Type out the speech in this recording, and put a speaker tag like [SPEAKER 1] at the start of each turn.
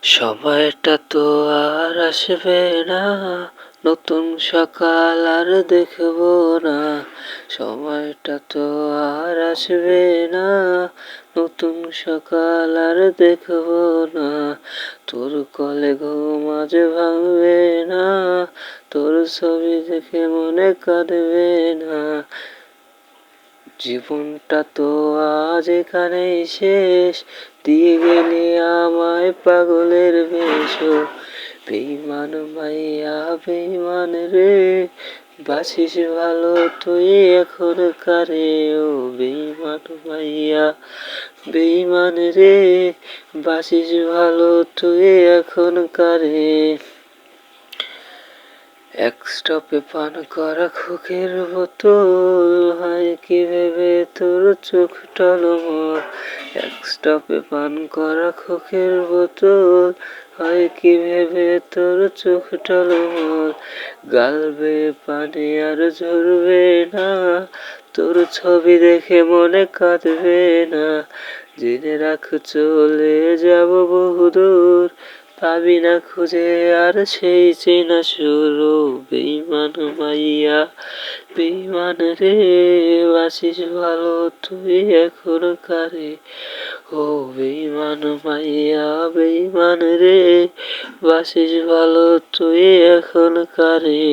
[SPEAKER 1] সময়টা তো আর আসবে না, নতুন সকাল আর দেখবো না। সময়টা তো আর আসবে না, নতুন সকাল আর দেখবো না। তোর কোলে ঘুম আজ ভাঙবে না, তোর ছবি দেখে মনে কাঁদবে না। জীবনটা তো আজ এখানেই শেষ, দিয়ে গেলি আমায় পাগলের বেশ। বেঈমান মাইয়া বেঈমান রে, বাসিস ভালো তুই এখন কারে। ও বেঈমান মাইয়া বেঈমান রে, বাসিস ভালো তুই এখন কারে। এক স্টপে পান করা খোকের বোতল, হয় কি ভেবে তোর চোখ টলমল। এক স্টপে পান করা খোকের বোতল, হয় কি ভেবে তোর চোখ টলমল। গালবে পানি আর ঝরবে না, তোর ছবি দেখে মনে কাঁদবে না। জেনে রাখ চলে যাব বহুদূর, পাবি না খুঁজে আর সেই চেনা সুর। ও বেঈমান মাইয়া বেঈমান রে, বাসিস ভালো তুই এখন কারে। ও বেঈমান মাইয়া বেঈমান রে, বাসিস ভালো তুই এখন কারে।